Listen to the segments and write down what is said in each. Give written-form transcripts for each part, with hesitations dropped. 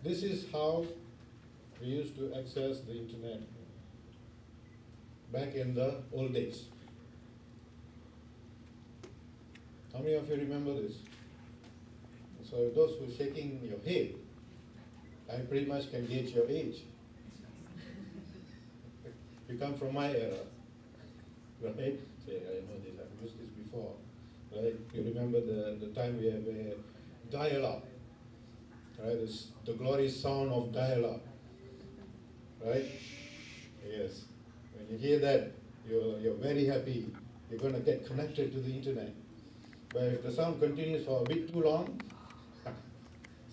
This is how we used to access the internet back in the old days. How many of you remember this? So those who are shaking your head, I pretty much can gauge your age. You come from my era, right? Say, I know this, I've used this before, right? You remember the time we have a dial-up, right? The glorious sound of dial-up, right? Yes. When you hear that, you're very happy. You're going to get connected to the internet. But if the sound continues for a bit too long,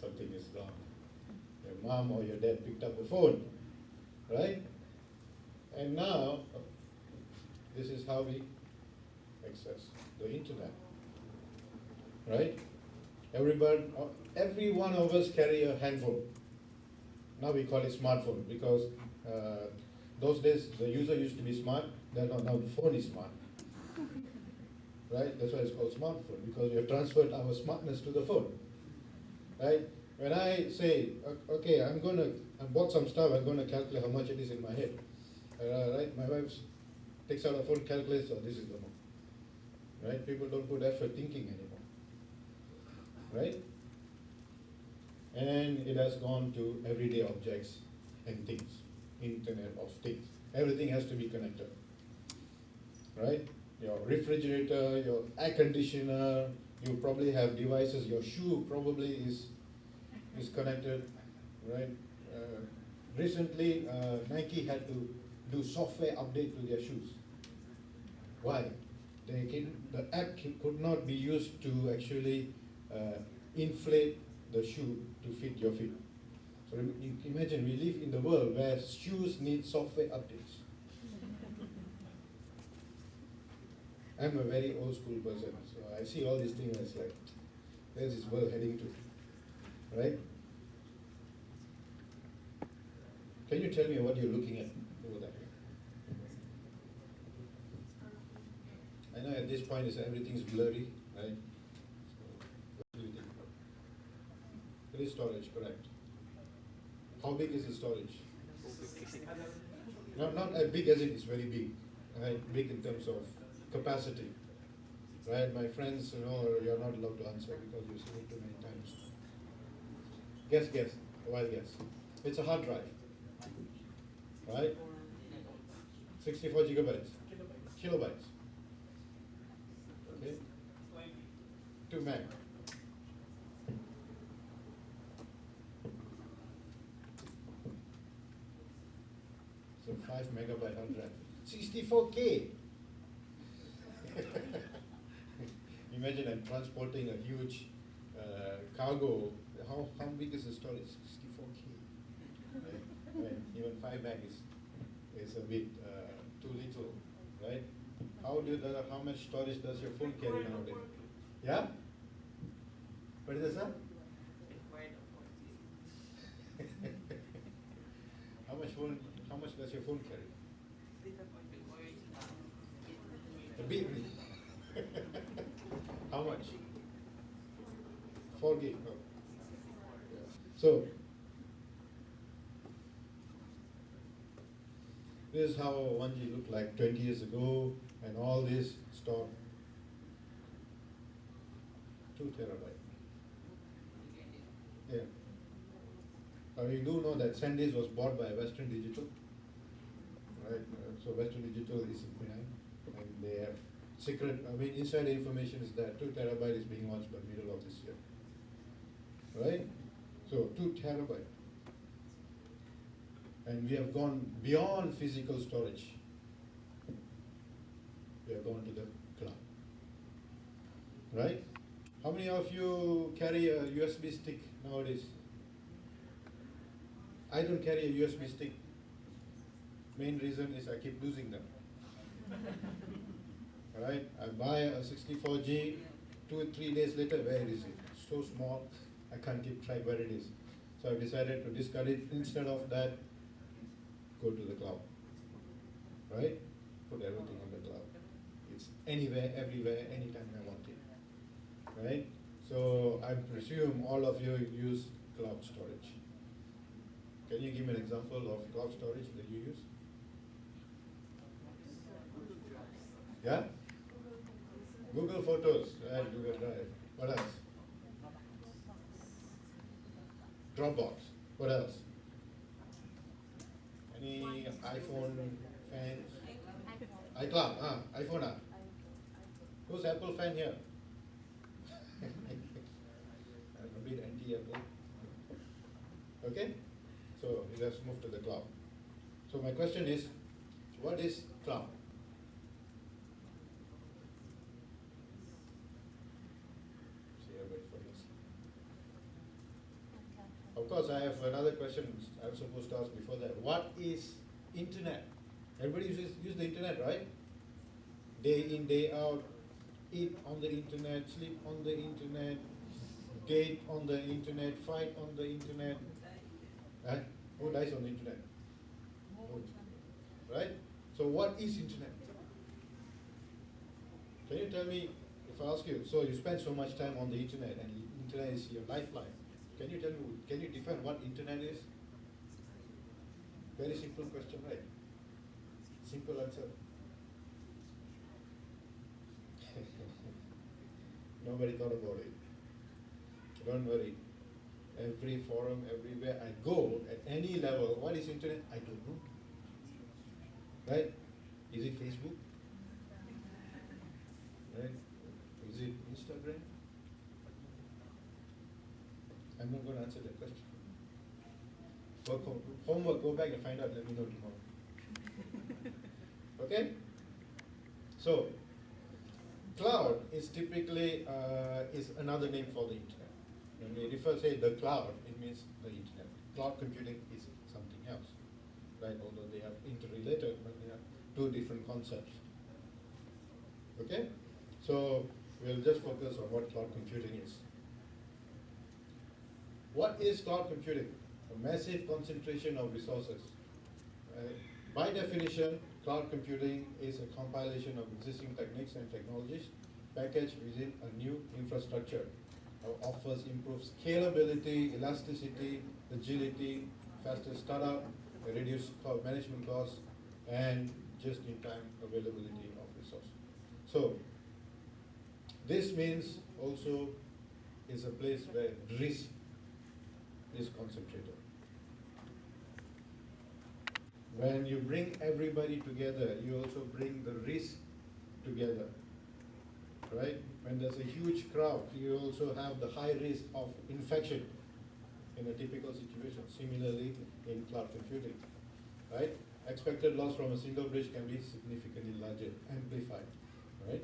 something is wrong. Your mom or your dad picked up the phone, right? And now, this is how we access the internet, right? Every one of us carry a handphone. Now we call it smartphone because those days the user used to be smart, now the phone is smart. Right? That's why it's called smartphone, because we have transferred our smartness to the phone. Right? When I say, okay, I bought some stuff, I'm going to calculate how much it is in my head. Right? My wife takes out her phone, calculates, oh, this is the amount. Right? People don't put effort thinking anymore. Right? And it has gone to everyday objects and things, Internet of Things. Everything has to be connected. Right? Your refrigerator, your air conditioner, you probably have devices, your shoe probably is connected, right? Recently, Nike had to do software update to their shoes. Why? The app could not be used to actually inflate the shoe to fit your feet. So you imagine, we live in the world where shoes need software updates. I'm a very old school person, so I see all these things as like, where's this world heading to, right? Can you tell me what you're looking at over there? I know at this point everything's blurry, right? So, what do you think? It is storage, correct. How big is the storage? Not as big as it is very big, right? Big in terms of capacity, right? My friends, you're not allowed to answer because you've seen it too many times. Guess, a wild guess. It's a hard drive, right? 64 gigabytes, kilobytes, okay? 2 meg. So 5 megabyte hard drive, 64K. Imagine I'm transporting a huge cargo. How big is the storage? 64K. Right? Even 5 meg is a bit too little, right? How much storage does your phone carry nowadays? Yeah? What is that, sir? How much does your phone carry? A bit. How much? 4 gig. Oh. Yeah. So this is how 1G looked like 20 years ago, and all this stored 2 terabyte. Yeah. You do know that SanDisk was bought by Western Digital, right? So Western Digital is behind, and they have secret. Inside information is that 2 terabyte is being launched by middle of this year, right? So 2 terabyte, and we have gone beyond physical storage. We have gone to the cloud, right? How many of you carry a USB stick nowadays? I don't carry a USB stick. Main reason is I keep losing them. Alright, I buy a 64G, 2 or 3 days later, where is it? So small, I can't keep track where it is. So I decided to discard it. Instead of that, go to the cloud. Right? Put everything on the cloud. It's anywhere, everywhere, anytime I want it. Right? So I presume all of you use cloud storage. Can you give me an example of cloud storage that you use? Yeah? Google Photos, right, Google Drive. What else? Dropbox. What else? Any iPhone fans? iCloud, iPhone app. Who's Apple fan here? I'm a bit anti-Apple. Okay? So let's move to the cloud. So my question is, what is cloud? See, everybody for this. Of course, I have another question I'm supposed to ask before that. What is internet? Everybody use the internet, right? Day in, day out, eat on the internet, sleep on the internet, date on the internet, fight on the internet. Right? Who dies on the internet? Right? So what is internet? Can you tell me, if I ask you, so you spend so much time on the internet and internet is your lifeline. Can you tell me, can you define what internet is? Very simple question, right? Simple answer. Nobody thought about it. Don't worry. Every forum, everywhere I go, at any level, what is internet? I don't know. Right? Is it Facebook? Right? Is it Instagram? I'm not going to answer that question. Homework, go back and find out, let me know tomorrow. Okay? So, cloud is typically is another name for the internet. When we say the cloud, it means the internet. Cloud computing is something else, right? Although they are interrelated, but they are two different concepts. Okay? So we'll just focus on what cloud computing is. What is cloud computing? A massive concentration of resources. By definition, cloud computing is a compilation of existing techniques and technologies packaged within a new infrastructure. Offers improved scalability, elasticity, agility, faster startup, reduced management costs, and just-in-time availability of resources. So this means also is a place where risk is concentrated. When you bring everybody together, you also bring the risk together, right? When there's a huge crowd, you also have the high risk of infection in a typical situation. Similarly, in cloud computing, right? Expected loss from a single breach can be significantly larger, amplified, right?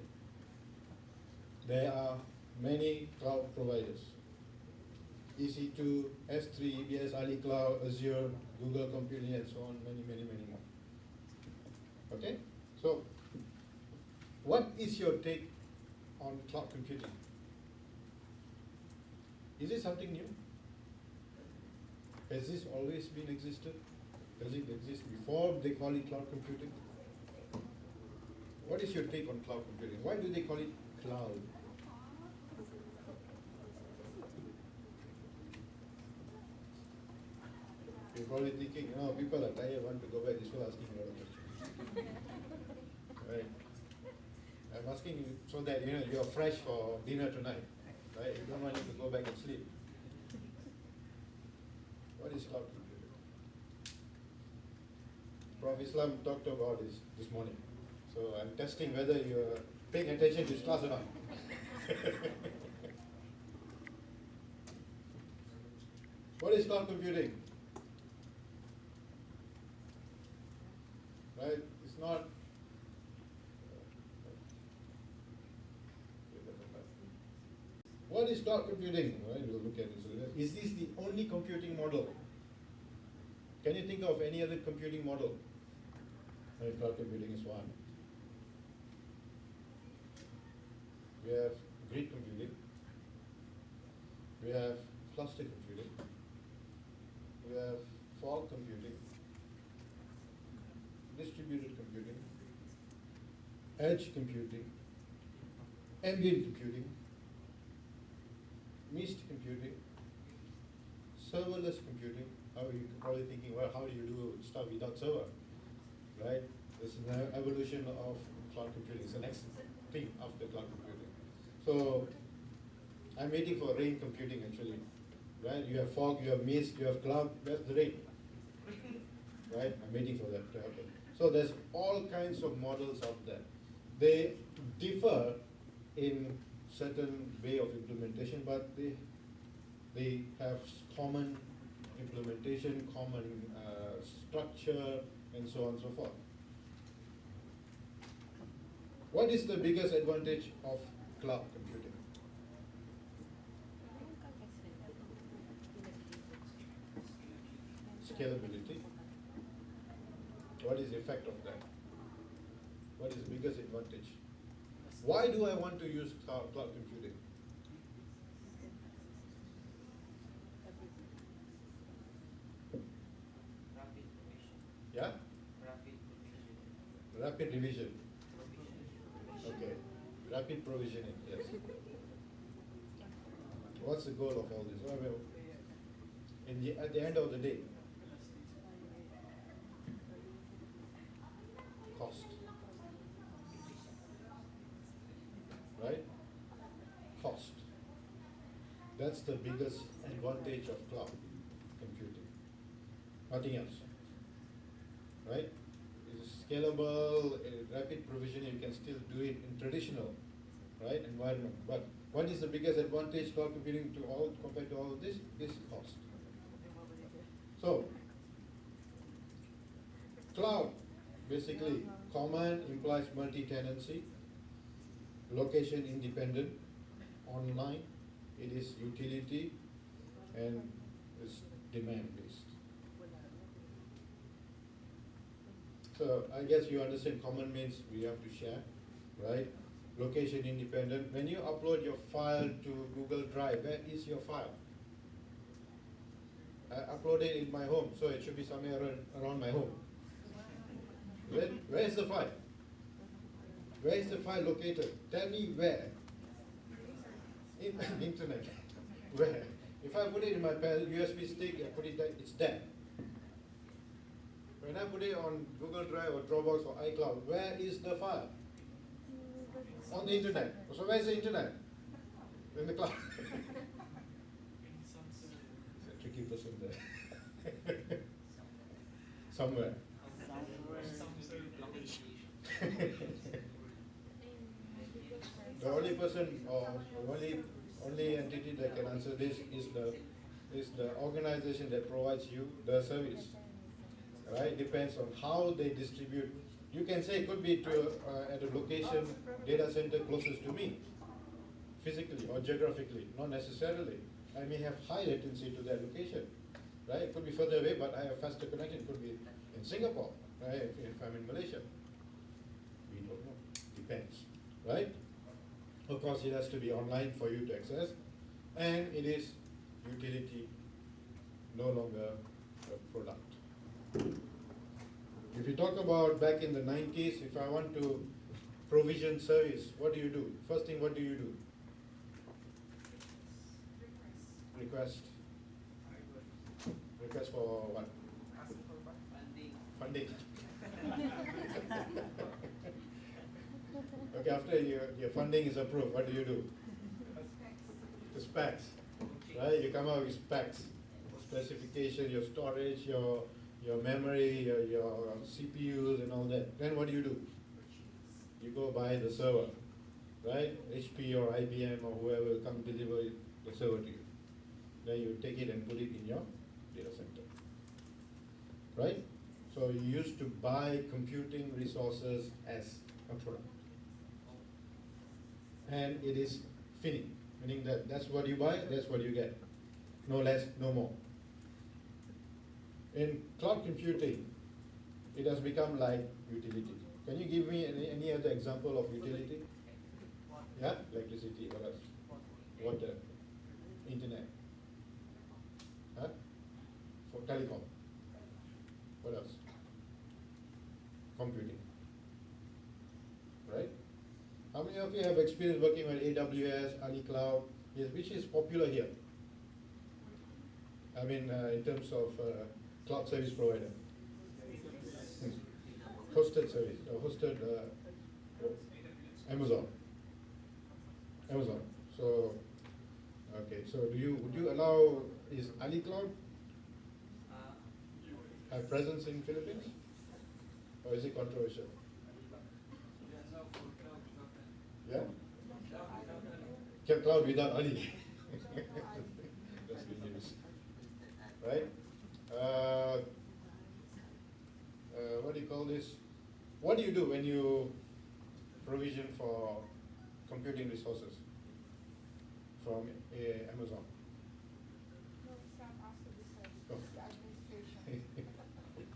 There are many cloud providers. EC2, S3, EBS, Ali Cloud, Azure, Google Computing, and so on, many more. Okay? So, what is your take on cloud computing? Is it something new? Has this always been existed? Does it exist before they call it cloud computing? What is your take on cloud computing? Why do they call it cloud? You're probably thinking, people are tired, want to go back, this will asking a lot of questions. Right? I'm asking you so that you're fresh for dinner tonight. Right? You don't want you to go back and sleep. What is cloud computing? Prof. Islam talked about this morning. So I'm testing whether you're paying attention to his class or not. What is cloud computing? Right? It's not. What is cloud computing? Right? We'll look at this. Is this the only computing model? Can you think of any other computing model? Right, cloud computing is one. We have grid computing. We have cluster computing. We have fog computing. Distributed computing, edge computing, ambient computing, mist computing, serverless computing, How are you probably thinking, well, how do you do stuff without server, right? This is an evolution of cloud computing. It's the next thing after cloud computing. So I'm waiting for rain computing actually, right? You have fog, you have mist, you have cloud, that's the rain, right? I'm waiting for that to happen. So there's all kinds of models out there. They differ in certain way of implementation, but they have common implementation, common structure, and so on and so forth. What is the biggest advantage of cloud computing? Scalability. What is the effect of that? What is the biggest advantage? Why do I want to use cloud computing? Yeah? Rapid revision. Okay. Rapid provisioning, yes. What's the goal of all this? Well, at the end of the day, cost. Right? Cost. That's the biggest advantage of cloud computing. Nothing else. Right? It's scalable, rapid provisioning, you can still do it in traditional, right, environment. But what is the biggest advantage cloud computing to all compared to all of this? This cost. So cloud, basically, common implies multi-tenancy, location independent, online, it is utility, and it's demand based. So I guess you understand common means we have to share, right? Location independent. When you upload your file to Google Drive, where is your file? I uploaded it in my home, so it should be somewhere around my home. Where is the file? Where is the file located? Tell me where. In the internet. Where? If I put it in my USB stick, I put it there, it's there. When I put it on Google Drive or Dropbox or iCloud, where is the file? On the internet. So where is the internet? In the cloud. It's a tricky person there. Somewhere. The only person or only entity that can answer this is the organization that provides you the service. Right? Depends on how they distribute. You can say it could be to at a location data center closest to me, physically or geographically, not necessarily. I may have high latency to that location, right? It could be further away, but I have faster connection. It could be in Singapore, right? If I'm in Malaysia, we don't know. Depends, right? Of course, it has to be online for you to access, and it is utility, no longer a product. If you talk about back in the 90s, if I want to provision service, what do you do? First thing, what do you do? Request. Request for what? Funding. Okay, after your funding is approved, what do you do? The specs. Right? You come out with specs. Specification, your storage, your memory, your CPUs and all that. Then what do? You go buy the server, right? HP or IBM or whoever will come deliver the server to you. Then you take it and put it in your data center, right? So you used to buy computing resources as a product. And it is finite, meaning that that's what you buy, that's what you get. No less, no more. In cloud computing, it has become like utility. Can you give me any other example of utility? Yeah, electricity, what else? Water, internet, huh? For telecom. What else? Computing, right? How many of you have experience working with AWS, Ali Cloud? Yes, which is popular here? I mean, in terms of cloud service provider. Hosted service, hosted Amazon. Amazon. So, okay. So, would you allow is Ali Cloud have presence in Philippines, or is it controversial? Yeah. Can cloud without Ali? That's good news, right? What do you call this? What do you do when you provision for computing resources from Amazon? No, it's not us to decide. Oh. It's the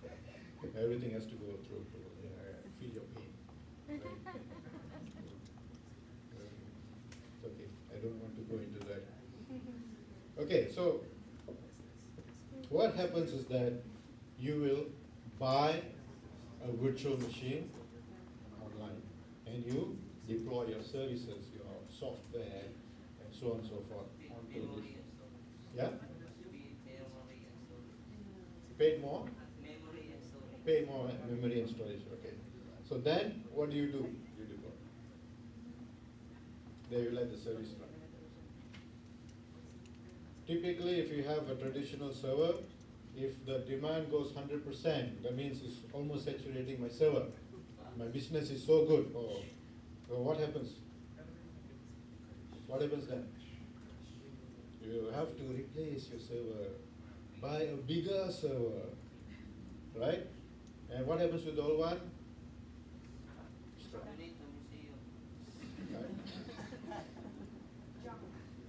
administration. Everything has to go through to feel your pain. Right? Okay, I don't want to go into that. Okay, so what happens is that you will buy a virtual machine online and you deploy your services, your software, and so on and so forth onto this. Yeah? Paid more? Pay more memory and storage, okay. So then, what do? You deploy. Then you let the service run. Typically, if you have a traditional server, if the demand goes 100%, that means it's almost saturating my server. My business is so good. Oh, so what happens? What happens then? You have to replace your server, buy a bigger server, right? And what happens with the old one?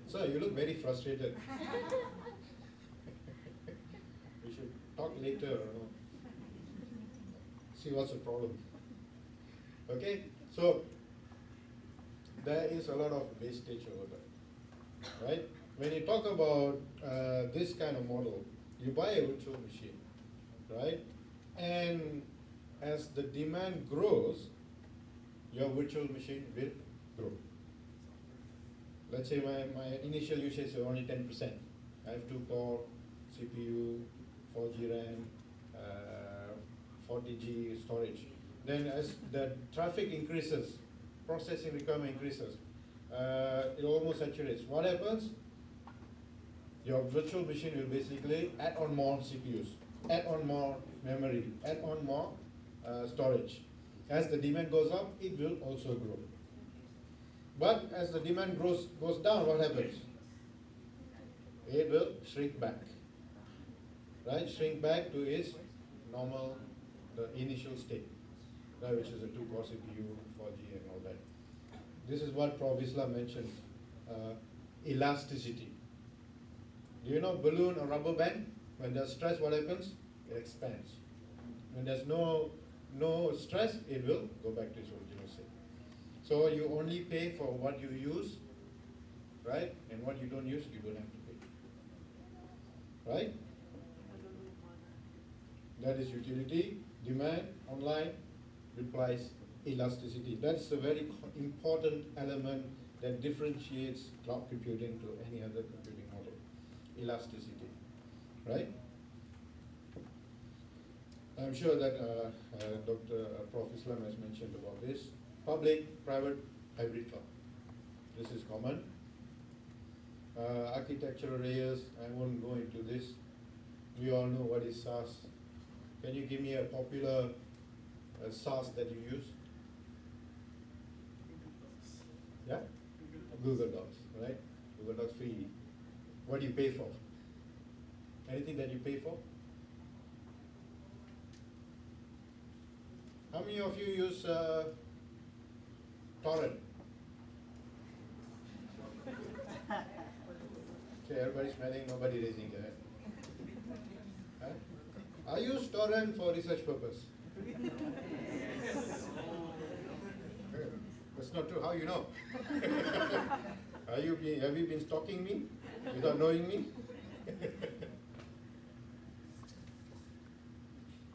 So you look very frustrated. We should talk later. See what's the problem. Okay, so there is a lot of wastage over there, right? When you talk about this kind of model, you buy a virtual machine, right? And as the demand grows, your virtual machine will grow. Let's say my initial usage is only 10%. I have 2-core CPU, 4G RAM, 40G storage. Then as the traffic increases, processing requirement increases, it almost saturates. What happens? Your virtual machine will basically add on more CPUs, add on more memory, add on more storage. As the demand goes up, it will also grow. But as the demand goes down, what happens? It will shrink back, right? Shrink back to its normal, the initial state, right? Which is a 2-core CPU, 4G, and all that. This is what Prof. Islam mentioned, elasticity. Do you know balloon or rubber band? When there's stress, what happens? It expands. When there's no stress, it will go back to its original state. So you only pay for what you use, right? And what you don't use, you don't have to pay. Right? That is utility, demand, online, replies, elasticity. That's a very important element that differentiates cloud computing to any other computing model. Elasticity, right? I'm sure that Prof. Islam has mentioned about this. Public, private, hybrid cloud. This is common. Architectural layers, I won't go into this. We all know what is SaaS. Can you give me a popular SaaS that you use? Yeah? Google Docs, right? Google Docs free. What do you pay for? Anything that you pay for? How many of you use torrent? Okay, everybody's smiling, nobody raising their hand. Huh? I use torrent for research purpose. That's not true. How you know? Have you been stalking me without knowing me?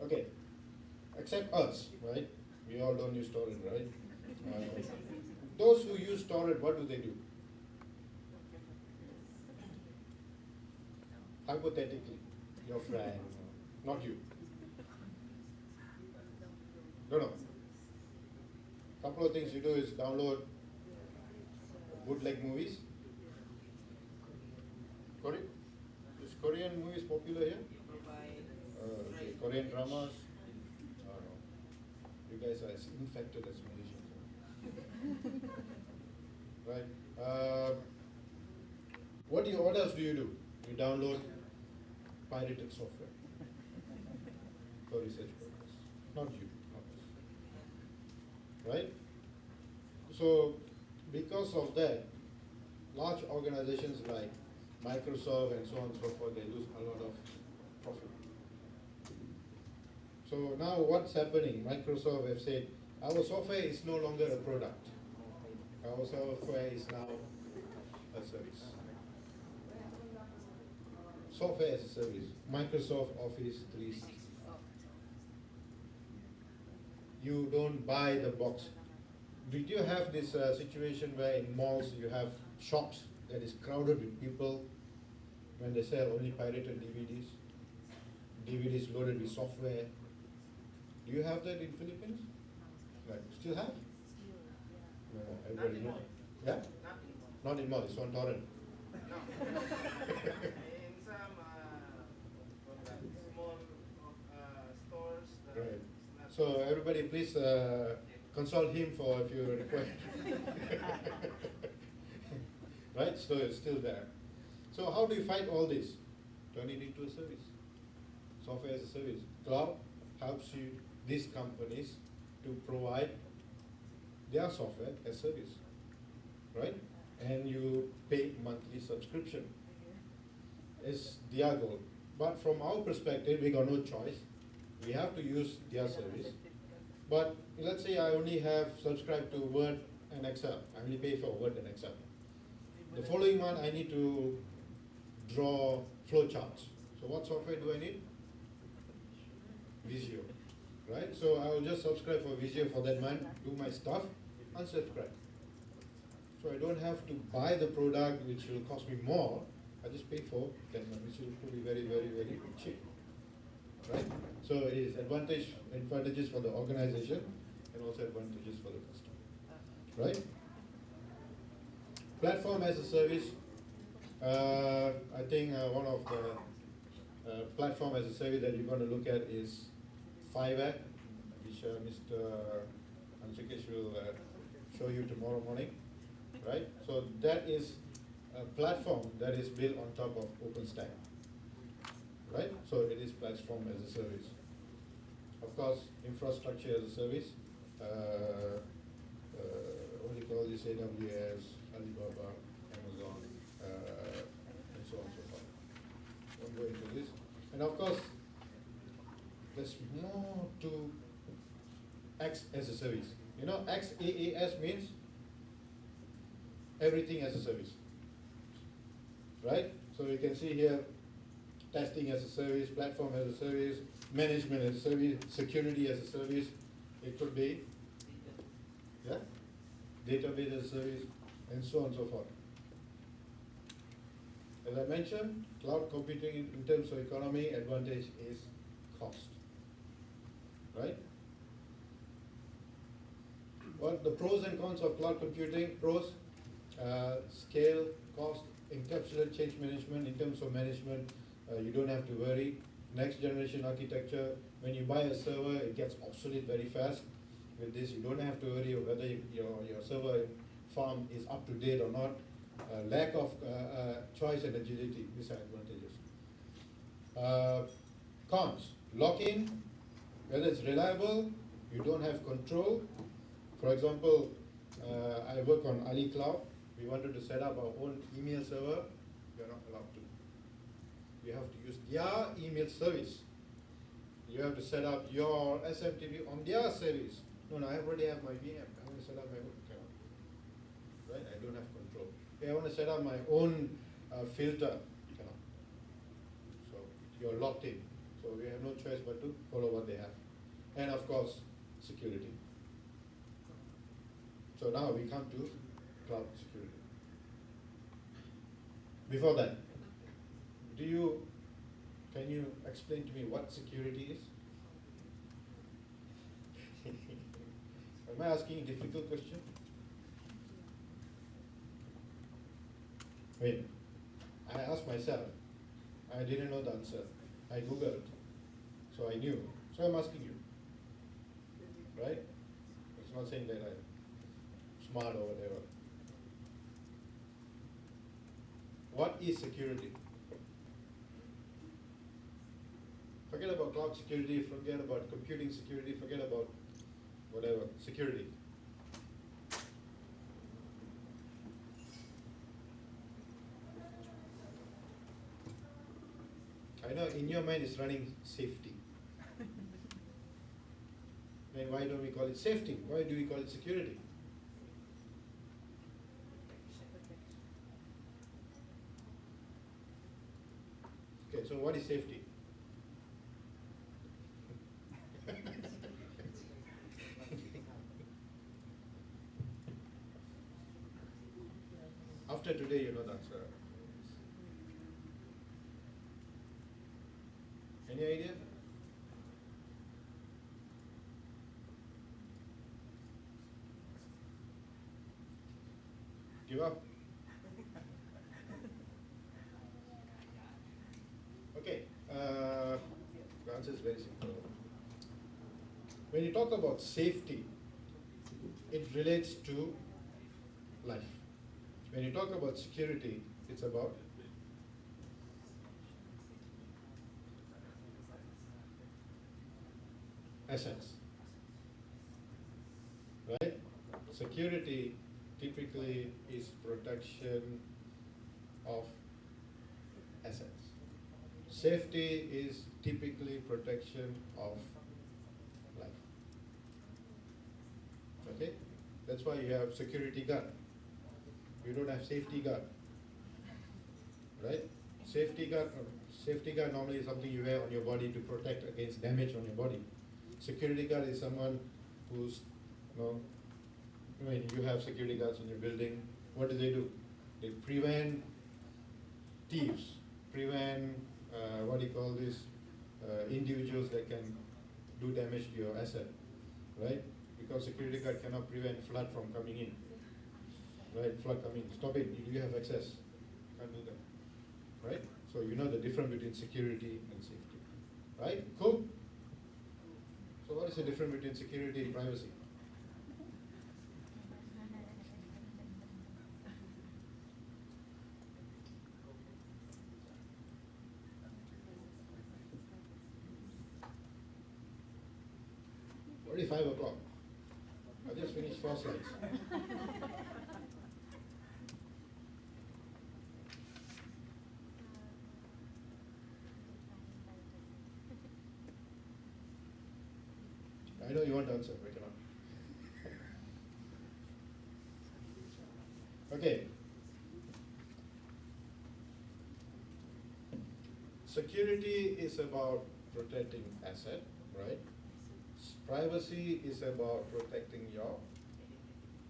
Okay, except us, right? We all don't use torrent, right? Those who use torrent, what do they do? hypothetically, your friend, not you. No. Couple of things you do is download bootleg movies. Is Korean movies popular here? Okay. Korean dramas? Oh, no. You guys are as infected as Malaysians. Right? What else do? You download pirated software for research purposes. Not you, not us. Right? So, because of that, large organizations like Microsoft and so on and so forth, they lose a lot of profit. So now what's happening? Microsoft have said, our software is no longer a product. Our software is now a service. Software as a service. Microsoft Office 360. You don't buy the box. Did you have this situation where in malls you have shops that is crowded with people when they sell only pirated DVDs? DVDs loaded with software. Do you have that in Philippines? Right. Still have? Everybody know. Yeah? Not in mall, it's on torrent. No. In some small stores. Right. So everybody please consult him for if you require. Right? So it's still there. So how do you fight all this? Turn it into a service. Software as a service. Cloud helps you, these companies, to provide their software as service. Right? And you pay monthly subscription. It's their goal. But from our perspective, we got no choice. We have to use their service. But let's say I only have subscribed to Word and Excel. I only pay for Word and Excel. The following month, I need to draw flowcharts. So what software do I need? Visio. Right? So I will just subscribe for Visio for that month, do my stuff, unsubscribe. So I don't have to buy the product which will cost me more. I just pay for that month, which will be very, very, very cheap. Right? So it is advantages for the organization and also advantages for the customer. Right? Platform as a service. I think one of the platform as a service that you're going to look at is Fiverr, which Mr. Anshikesh will show you tomorrow morning. Right? So that is a platform that is built on top of OpenStack. Right? So it is platform as a service. Of course, infrastructure as a service. What do you call this? AWS, Alibaba, Amazon, and so on and so forth. Won't go into this. And of course, there's more to X as a service. You know, XaaS means everything as a service. Right? So you can see here, testing as a service, platform as a service, management as a service, security as a service. It could be, yeah, database as a service, and so on and so forth. As I mentioned, cloud computing in terms of economy, advantage is cost. Right? What the pros and cons of cloud computing? Pros, scale, cost, encapsulate change management. In terms of management, you don't have to worry. Next generation architecture, when you buy a server, it gets obsolete very fast. With this, you don't have to worry whether your server farm is up to date or not. Lack of choice and agility, these are advantages. Cons, lock-in, whether it's reliable, you don't have control. For example, I work on Ali Cloud. We wanted to set up our own email server. You're not allowed to. You have to use their email service. You have to set up your SMTP on their service. No, I already have my VM. I want to set up my own account. Right? I don't have control. If I want to set up my own filter, cannot. So you're locked in. So we have no choice but to follow what they have. And of course, security. So now we come to cloud security. Before that, do you Can you explain to me what security is? Am I asking a difficult question? Wait, I asked myself. I didn't know the answer. I Googled, so I knew. So I'm asking you, right? It's not saying that I'm smart or whatever. What is security? Forget about cloud security, forget about computing security, forget about whatever, security. I know in your mind it's running safety. Then why don't we call it safety? Why do we call it security? Okay, so what is safety? After today, you know the answer. Any idea? Give up? Okay, the answer is very simple. When you talk about safety, it relates to life. When you talk about security, it's about assets, right? Security typically is protection of assets. Safety is typically protection of life. Okay? That's why you have security guard. You don't have safety guard, right? Safety guard normally is something you wear on your body to protect against damage on your body. Security guard is someone who's, when you have security guards in your building, what do? They prevent thieves, prevent, individuals that can do damage to your asset, right? Because security guard cannot prevent flood from coming in, right? Flood coming, stop it, you have access, can't do that, right? So you know the difference between security and safety, right? Cool? So what is the difference between security and privacy? Already 5 o'clock. I just finished 4 slides. I know you want to answer, but I cannot. Okay. Security is about protecting asset, right? Privacy is about protecting your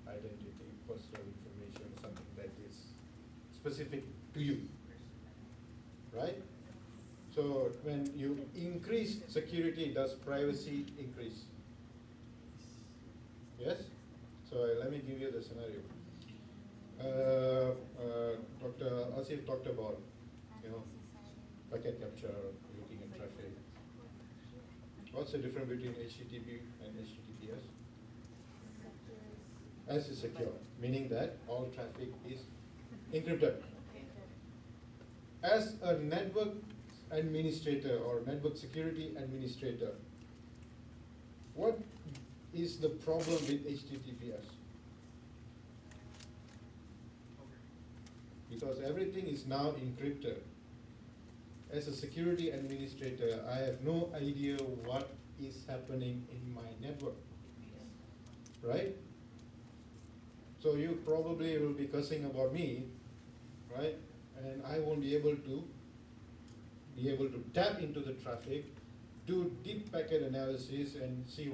identity, personal information, something that is specific to you, right? So when you increase security, does privacy increase? Yes? So let me give you the scenario. Dr. Asif talked about, packet capture, looking at traffic. What's the difference between HTTP and HTTPS? S is secure, meaning that all traffic is encrypted. As a network administrator or network security administrator, what is the problem with HTTPS? Because everything is now encrypted. As a security administrator, I have no idea what is happening in my network, right? So you probably will be cussing about me, right? And I won't be able to tap into the traffic, do deep packet analysis and see,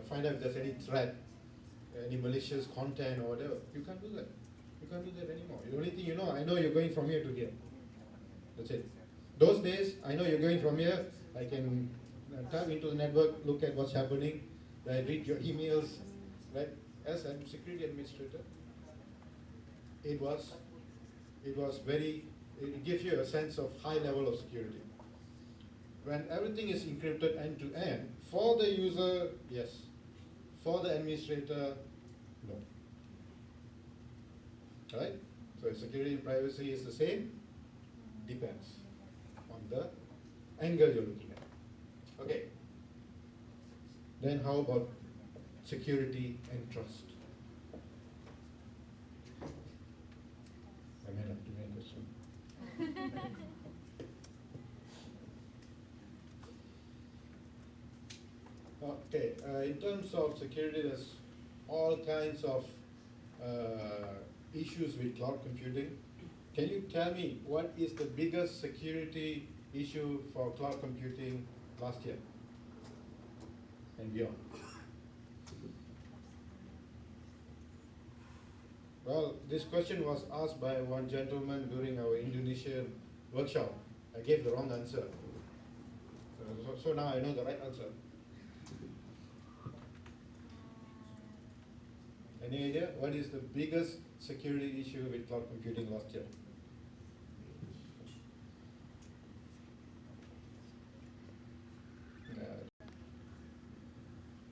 find out if there's any threat, any malicious content or whatever. You can't do that. You can't do that anymore. The only thing I know you're going from here to here. That's it. Those days, I know you're going from here, I can tap into the network, look at what's happening, right, read your emails, right? As a security administrator, it was very, it gives you a sense of high level of security. When everything is encrypted end to end, for the user, yes. For the administrator, no. Right? So security and privacy is the same, depends on the angle you're looking at. Okay. Then how about security and trust? I may have to make a question. Okay, in terms of security, there's all kinds of issues with cloud computing. Can you tell me what is the biggest security issue for cloud computing last year and beyond? Well, this question was asked by one gentleman during our Indonesian workshop. I gave the wrong answer. So now I know the right answer. Any idea what is the biggest security issue with cloud computing last year?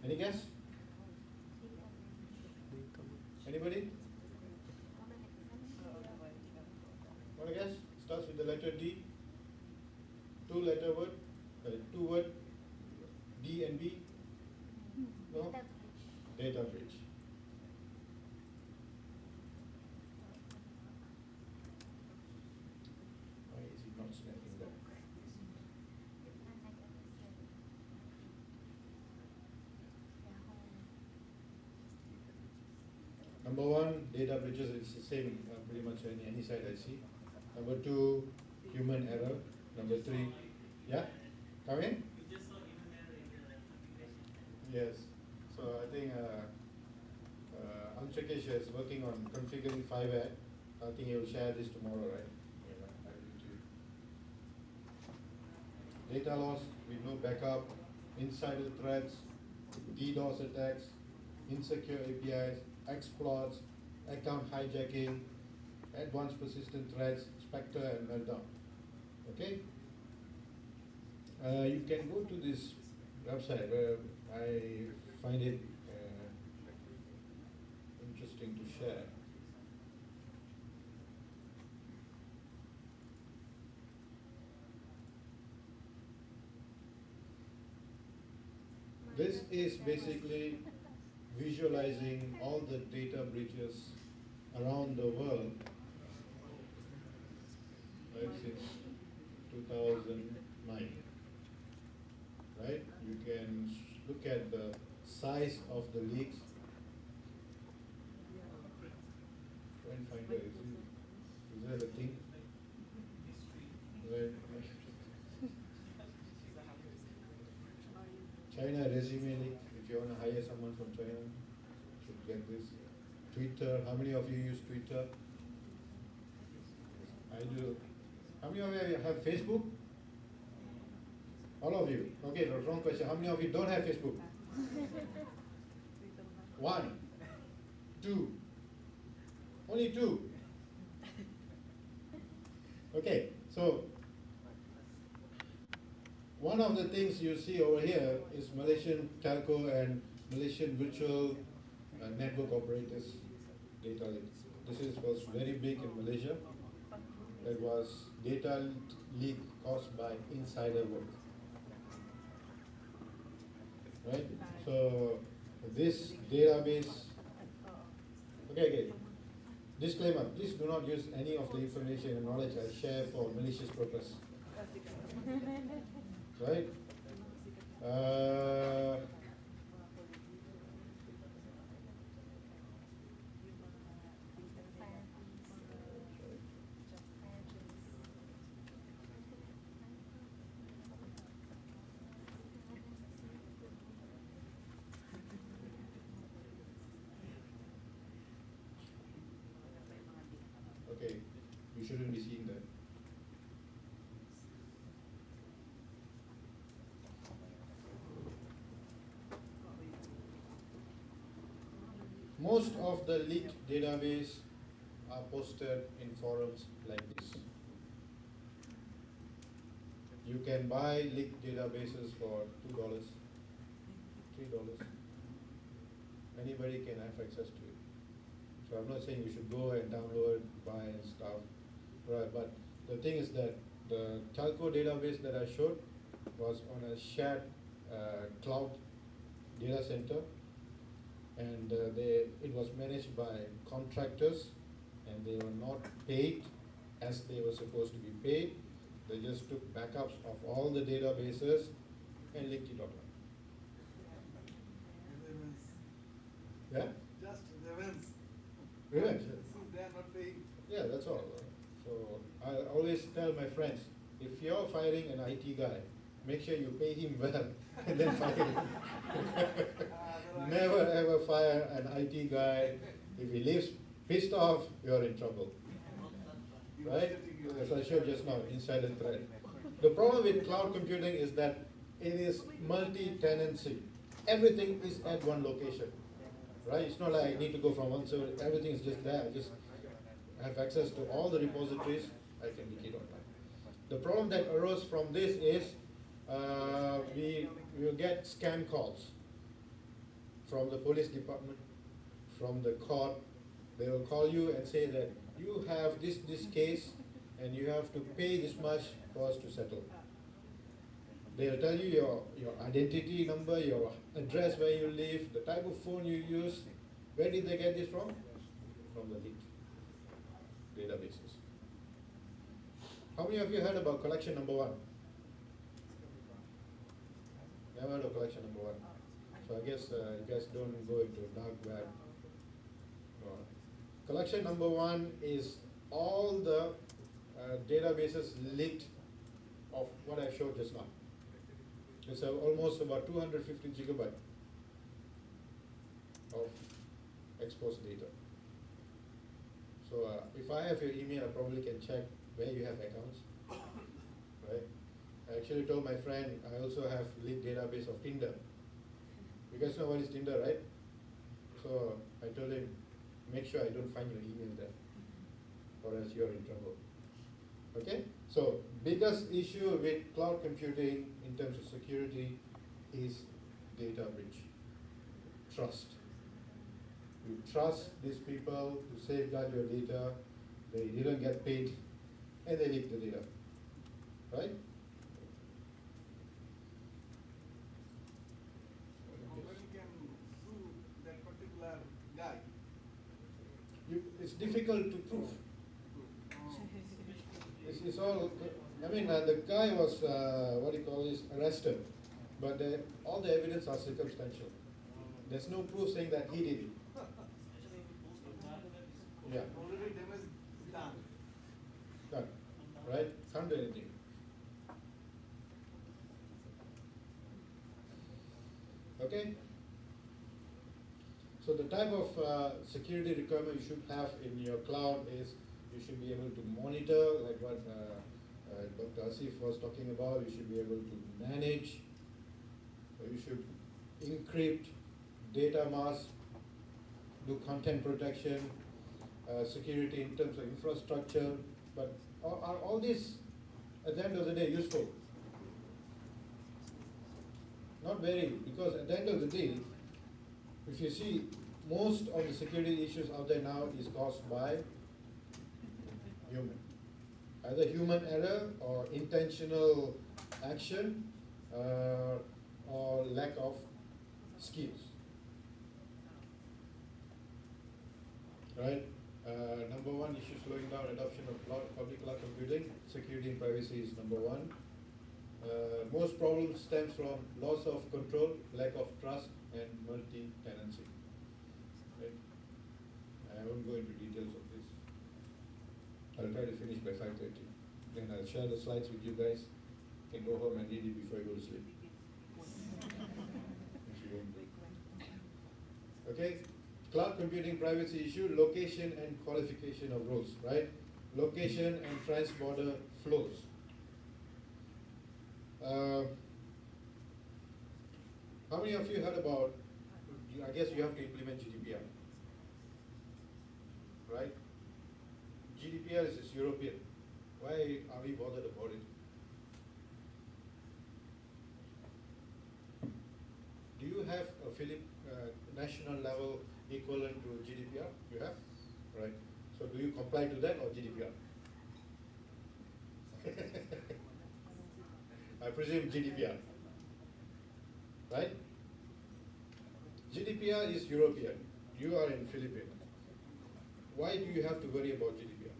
Any guess? Anybody? Want to guess? Starts with the letter D. Two-letter word. Two word. D and B. No. Data breach. Why is it not snapping that? Number one, data breaches is the same pretty much any side I see. Number two, human error. Number three, yeah, come in? You just saw human error in your configuration. Yes. So I think Amtrikesh is working on configuring 5.8. I think he will share this tomorrow, right? Yeah, I will too. Data loss with no backup, insider threats, DDoS attacks, insecure APIs, exploits, account hijacking, advanced persistent threats, Spectre and Meltdown. Okay? You can go to this website where I find it interesting to share. This is basically visualizing all the data breaches around the world, right, since 2009. Right? You can look at the size of the leaks. Trend finder, is that a thing? Right. China resume leak. If you want to hire someone from China, you should get this. Twitter. How many of you use Twitter? I do. How many of you have Facebook? All of you. Okay, the wrong question. How many of you don't have Facebook? One. Two. Only two. Okay, so one of the things you see over here is Malaysian telco and Malaysian virtual network operators data leak. This was very big in Malaysia. It was data leak caused by insider work. Right? So this database, okay. Disclaimer, please do not use any of the information and knowledge I share for malicious purpose. Right? Okay, you shouldn't be seeing that. Most of the leaked database are posted in forums like this. You can buy leaked databases for $2, $3. Anybody can have access to it. So I'm not saying you should go and download, buy and stuff, right? But the thing is that the telco database that I showed was on a shared cloud data center, and it was managed by contractors, and they were not paid as they were supposed to be paid. They just took backups of all the databases and leaked it online. Yeah? Just revenge. Revenge. Since they are not paying. Yeah, that's all. So I always tell my friends, if you're firing an IT guy, make sure you pay him well and then fire him. Never ever fire an IT guy. If he leaves pissed off, you're in trouble. Right? As I showed just now, insider threat. The problem with cloud computing is that it is multi-tenancy. Everything is at one location. Right? It's not like I need to go from one server, everything is just there. I just have access to all the repositories, I can leak it online. The problem that arose from this is we will get scam calls from the police department, from the court. They will call you and say that you have this case and you have to pay this much for us to settle. They'll tell you your identity number, your address where you live, the type of phone you use. Where did they get this from? From the leaked databases. How many of you heard about collection number 1? Never heard of collection number 1. So I guess you guys don't go into dark web. No. Collection number 1 is all the databases leaked of what I showed just now. It's almost about 250 gigabyte of exposed data. So if I have your email, I probably can check where you have accounts, right? I actually told my friend I also have leaked database of Tinder. You guys know what is Tinder, right? So I told him, make sure I don't find your email there, or else you're in trouble. Okay? So biggest issue with cloud computing in terms of security is data breach. Trust. You trust these people to safeguard your data, they didn't get paid, and they leak the data. Right? Nobody can sue that particular guy. It's difficult to prove. It's all, I mean, the guy was, arrested, but all the evidence are circumstantial. There's no proof saying that he did it. Yeah. Already damage is done. Done. Right? Can't do anything. Okay? So the type of security requirement you should have in your cloud is you should be able to monitor, like what Dr. Asif was talking about. You should be able to manage. You should encrypt data mask, do content protection, security in terms of infrastructure. But are all these, at the end of the day, useful? Not very, because at the end of the day, if you see, most of the security issues out there now is caused by human. Either human error or intentional action or lack of skills. Right? Number 1 issue, slowing down adoption of public cloud computing. Security and privacy is number 1. Most problems stems from loss of control, lack of trust, and multi-tenancy. Right? I won't go into details of this. I'll try to finish by 5:30. Then I'll share the slides with you guys. You can go home and read it before you go to sleep. If you don't do. Okay? Cloud computing privacy issue, location and qualification of roles, right? Location and trans-border flows. How many of you heard about, I guess you have to implement GDPR, right? GDPR is European. Why are we bothered about it? Do you have a national level equivalent to GDPR? You have? Right. So do you comply to that or GDPR? I presume GDPR. Right? GDPR is European. You are in Philippines. Why do you have to worry about GDPR?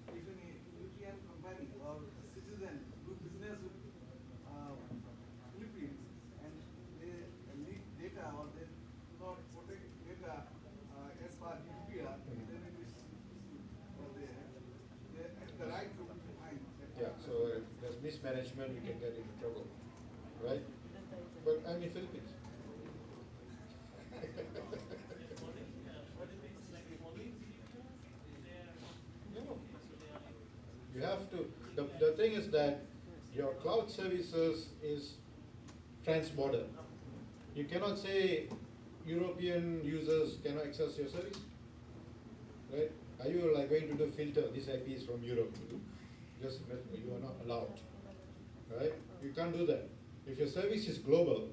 If any European company or citizen do business with Philippines and they leak data or they do not protect data as per GDPR, then it is they have the right to find. Yeah, so if there's mismanagement, we can get into trouble. Right? But I'm in Philippines. No. You have to, the thing is that your cloud services is trans-border. You cannot say European users cannot access your service, right? Are you like going to do filter, this IP is from Europe? Just, you are not allowed, right? You can't do that. If your service is global,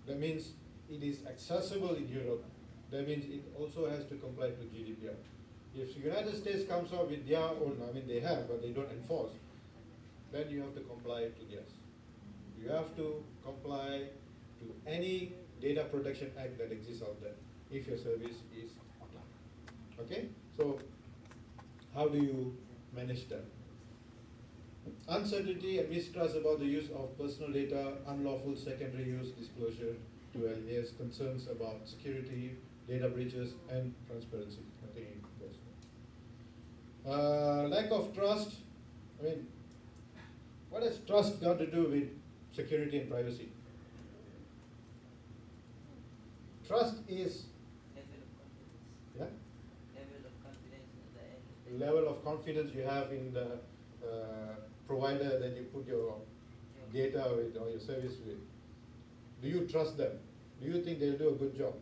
that means it is accessible in Europe. That means it also has to comply to GDPR. If the United States comes out with their own, I mean they have, but they don't enforce, then you have to comply to theirs. You have to comply to any data protection act that exists out there if your service is online. Okay? So how do you manage that? Uncertainty and mistrust about the use of personal data, unlawful secondary use disclosure to alias, concerns about security, data breaches, and transparency. I think it goes. Lack of trust. I mean, what has trust got to do with security and privacy? Trust is Level of confidence. yeah, level of confidence you have in the provider that you put your data with or your service with. Do you trust them? Do you think they'll do a good job?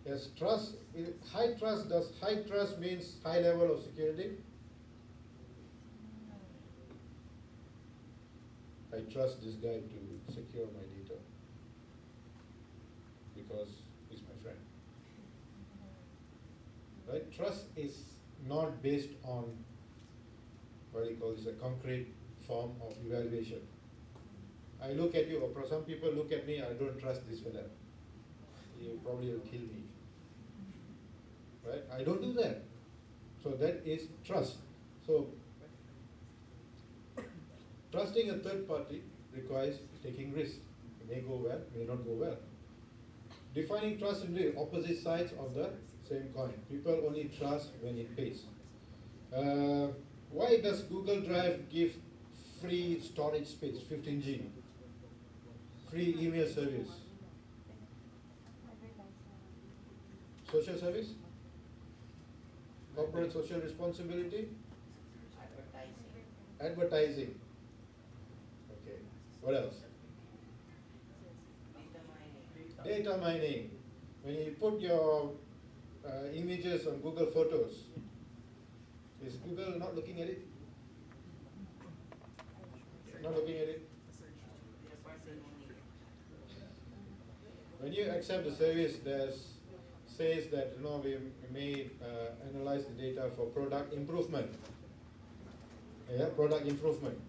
Yes, trust. High trust. Does high trust means high level of security? I trust this guy to secure my data because he's my friend. Right? Trust is not based on what do you call this, a concrete form of evaluation. I look at you, or some people look at me, I don't trust this fella. He probably will kill me. Right? I don't do that. So that is trust. So trusting a third party requires taking risks. It may go well, may not go well. Defining trust and risk, opposite sides of the same coin. People only trust when it pays. Why does Google Drive give free storage space, 15G? Free email service. Social service? Corporate social responsibility? Advertising. Okay. What else? Data mining. When you put your images on Google Photos, is Google not looking at it? Not looking at it? When you accept the service, there's says that we may analyze the data for product improvement. Yeah, product improvement.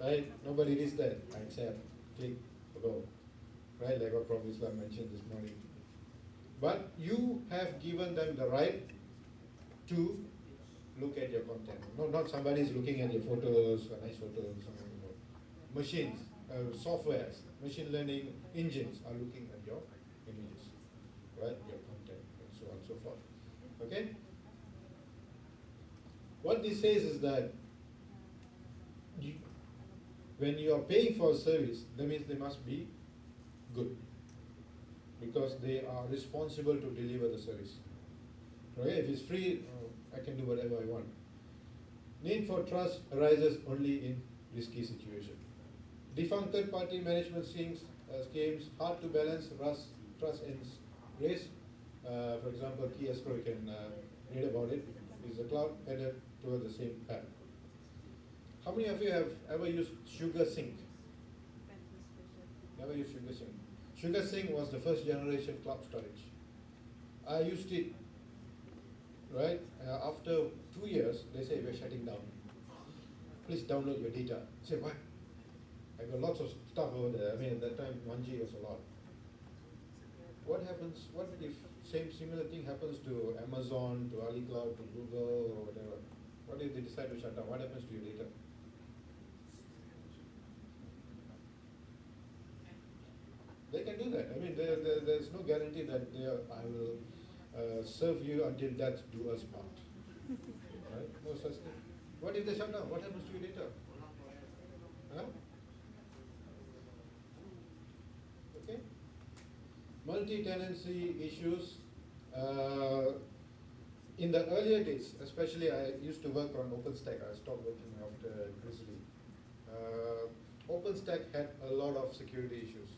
Right? Nobody reads that. I accept. Click, go. Right? Like what Prof. Islam mentioned this morning. But you have given them the right to look at your content. Not somebody is looking at your photos, nice photos. Machines, softwares, machine learning engines are looking at your images, right? Your content, and so on and so forth. Okay? What this says is that when you are paying for a service, that means they must be good, because they are responsible to deliver the service. Okay? If it's free, I can do whatever I want. Need for trust arises only in risky situations. Defunct third-party management schemes, hard to balance trust ends race. For example, key escrow, you can read about it. Is the cloud headed toward the same path? How many of you have ever used SugarSync? Never used SugarSync. SugarSync was the first generation cloud storage. I used it, right? After 2 years, they say we're shutting down. Please download your data. I say, what? I got lots of stuff over there. I mean, at that time, 1G was a lot. What happens, what if similar thing happens to Amazon, to AliCloud, to Google, or whatever? What if they decide to shut down? What happens to your data? They can do that. I mean, there's no guarantee that I will serve you until death do us part. Right? No such thing. What if they shut down? What happens to your data? Huh? Okay. Multi-tenancy issues. In the earlier days, especially I used to work on OpenStack. I stopped working after Grizzly. OpenStack had a lot of security issues.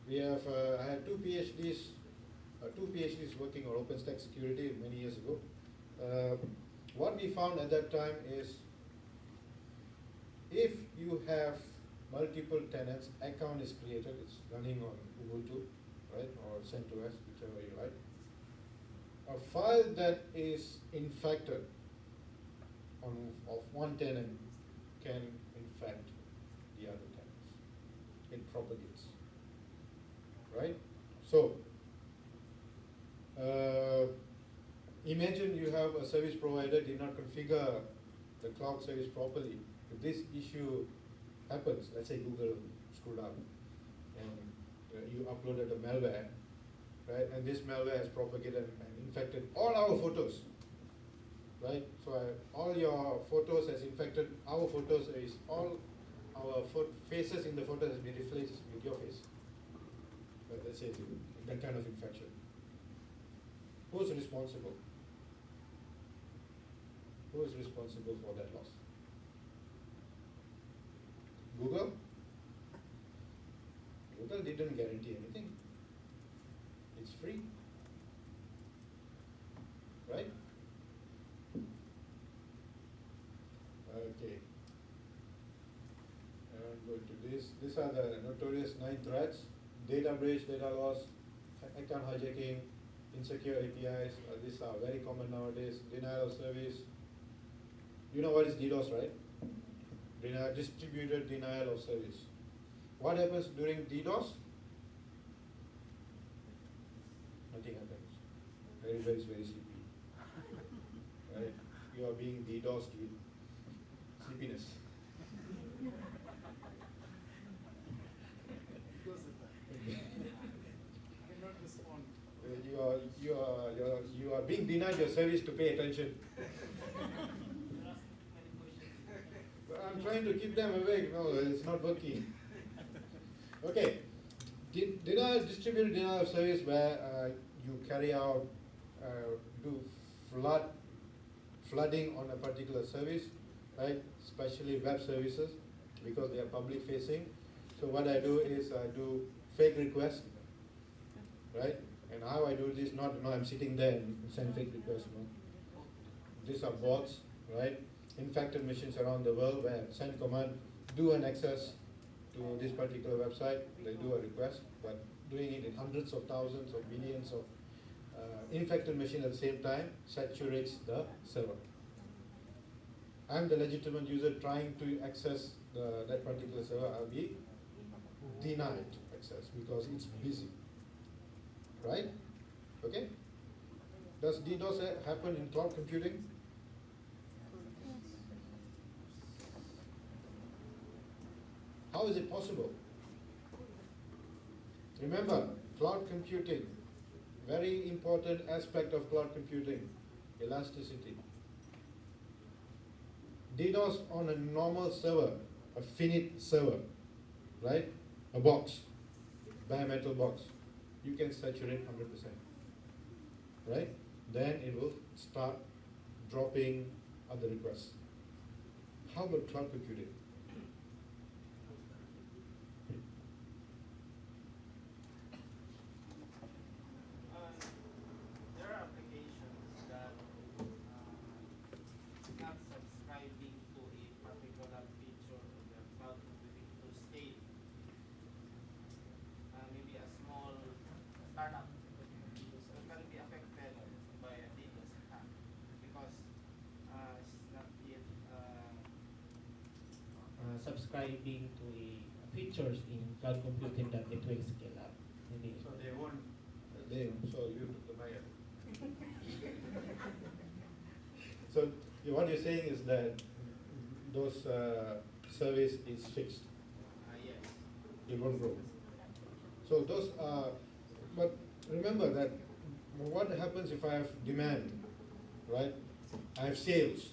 We have, I had two PhDs working on OpenStack security many years ago. What we found at that time is, if you have multiple tenants, account is created, it's running on Ubuntu, right, or CentOS, whichever you like. A file that is infected of one tenant can infect the other tenants. It propagates. Right? So, imagine you have a service provider did not configure the cloud service properly. If this issue happens, let's say Google screwed up and you uploaded a malware, right? And this malware has propagated and infected all our photos, right? So all your photos has infected our photos. Is all our faces in the photo has been replaced with your face. But let's say that kind of infection. Who's responsible? Who is responsible for that loss? Google? Google didn't guarantee anything. It's free. Right? Okay. And go to this. These are the notorious 9 threats. Data breach, data loss, account hijacking, insecure APIs. These are very common nowadays. Denial of service. You know what is DDoS, right? Distributed denial of service. What happens during DDoS? Nothing happens. Everybody is very sleepy. Right? You are being DDoSed with sleepiness. You are being denied your service to pay attention. I'm trying to keep them awake. No, it's not working. Okay, distributed denial of service, where you carry out do flooding on a particular service, right? Especially web services, because they are public facing. So what I do is I do fake requests, right? And how I do this, not I'm sitting there and send fake requests. No. These are bots, right? Infected machines around the world where send command, do an access to this particular website, they do a request, but doing it in hundreds of thousands of millions of infected machines at the same time saturates the server. I'm the legitimate user trying to access that particular server. I'll be denied access because it's busy. Right? Okay? Does DDoS happen in cloud computing? How is it possible? Remember, cloud computing, very important aspect of cloud computing, elasticity. DDoS on a normal server, a finite server, right? A box, bare metal box. You can saturate 100%, right? Then it will start dropping other requests. How about cloud computing? subscribing to a features in cloud computing that it will scale up. Maybe. So they won't. So you took the mic. So what you're saying is that those service is fixed. Yes. It won't grow. So those are, but remember that what happens if I have demand, right? I have sales,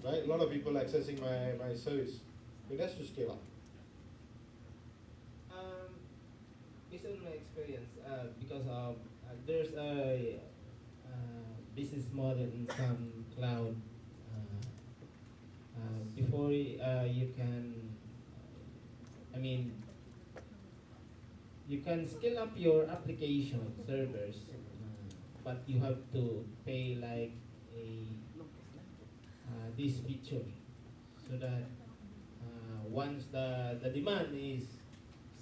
right? A lot of people accessing my service. It has to scale up. Based on my experience, because there's a business model in some cloud. Before you can, I mean, you can scale up your application servers, but you have to pay like a this feature, so that once the demand is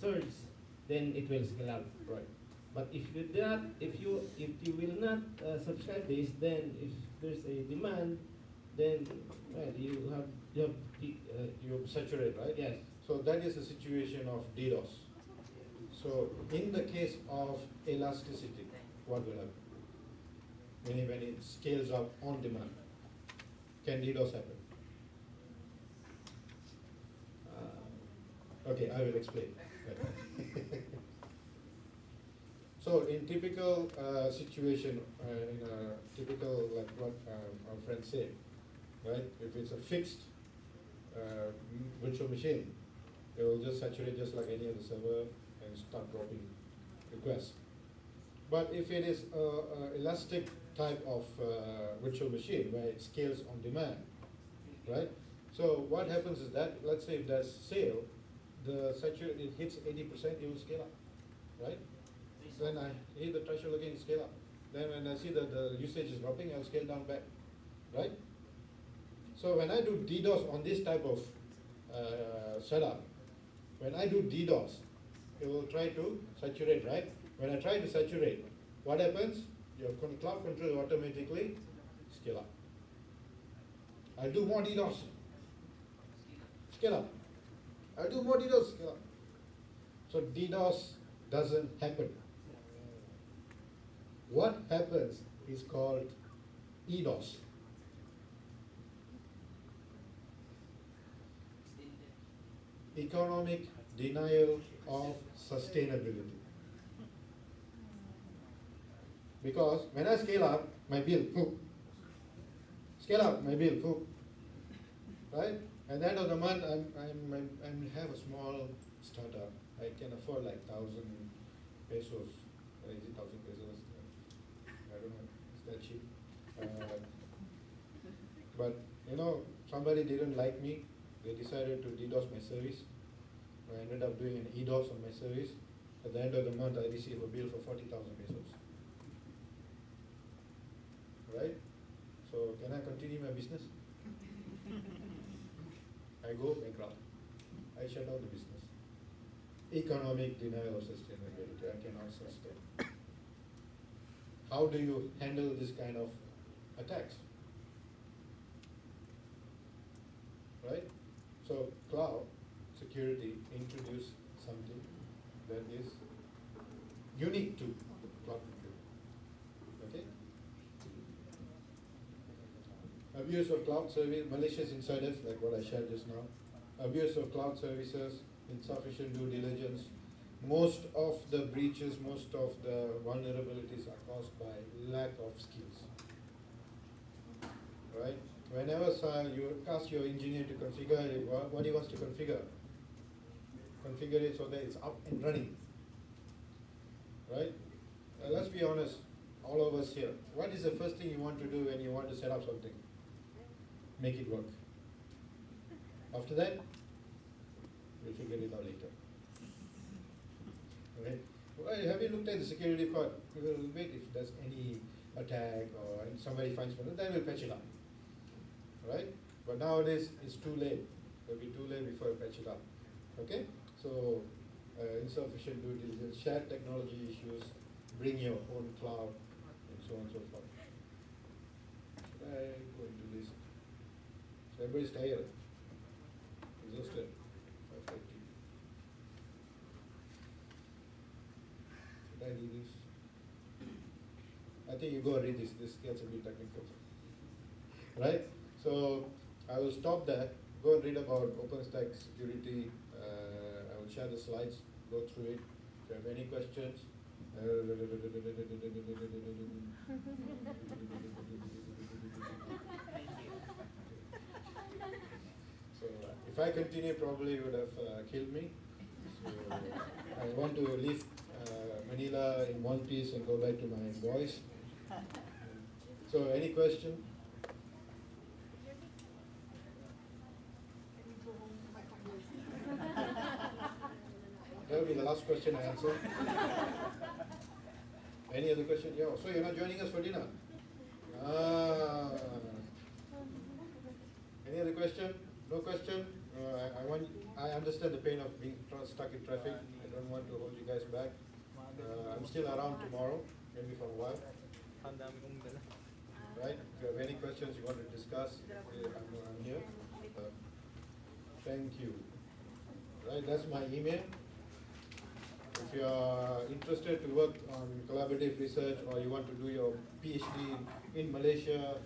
surged, then it will scale up. Right. But if you do not, if you will not subscribe this, then if there's a demand, then well you You saturate, right? yes. So that is the situation of DDoS. So in the case of elasticity, what will happen? When it scales up on demand, can DDoS happen? Okay, I will explain. So in typical situation, in a typical like what our friend said, right? If it's a fixed virtual machine, it will just saturate just like any other server and start dropping requests. But if it is a elastic type of virtual machine where it scales on demand, right? So what happens is that, let's say if there's sale, it hits 80%, it will scale up, right? Then I hit the threshold again, scale up. Then when I see that the usage is dropping, I'll scale down back, right? So when I do DDoS on this type of setup, when I do DDoS, it will try to saturate, right? When I try to saturate, what happens? Your cloud control will automatically scale up. I'll do more DDoS, scale up. I'll do more DDoS, scale up. So DDoS doesn't happen. What happens is called EDOS. Economic denial of sustainability. Because when I scale up, my bill, whoop. Scale up, my bill, whoop. Right? At the end of the month, I have a small startup. I can afford like 1,000 pesos. Is it 1,000 pesos? I don't know. Is that cheap? But you know, somebody didn't like me. They decided to DDoS my service. I ended up doing an EDOS on my service. At the end of the month, I received a bill for 40,000 pesos. Right? So can I continue my business? I go bankrupt. I shut down the business. Economic denial of sustainability. I cannot sustain. How do you handle this kind of attacks? Right? So cloud security introduced something that is unique to cloud computing. Okay? Abuse of cloud service, malicious insiders, like what I shared just now. Abuse of cloud services, insufficient due diligence. Most of the breaches, most of the vulnerabilities are caused by lack of skills. Right? Whenever you ask your engineer to configure it, what he wants to configure? Configure it so that it's up and running. Right? Let's be honest, all of us here. What is the first thing you want to do when you want to set up something? Make it work. After that, we'll figure it out later. Right? Well, have you looked at the security part? We will wait if there's any attack or somebody finds one, then we'll patch it up. Right? But nowadays it's too late. It'll be too late before you patch it up. Okay? So insufficient due diligence, shared technology issues, bring your own cloud, and so on and so forth. Should I go into this? So everybody's tired, exhausted. Did I read this? I think you go read this. This gets a bit technical. Right? So I will stop that. Go and read about OpenStack security. I will share the slides. Go through it. If you have any questions. So if I continue, probably you would have killed me. So I want to leave Manila in one piece and go back to my boys. So any question? That will be the last question I answer. Any other question? Yeah. So you're not joining us for dinner? Ah. Any other question? No question? I understand the pain of being stuck in traffic. I don't want to hold you guys back. I'm still around tomorrow, maybe for a while. Right? If you have any questions you want to discuss, I'm here. Thank you. Right, that's my email. If you are interested to work on collaborative research or you want to do your PhD in Malaysia,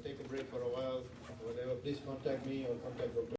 take a break for a while, whatever, please contact me or contact Dr.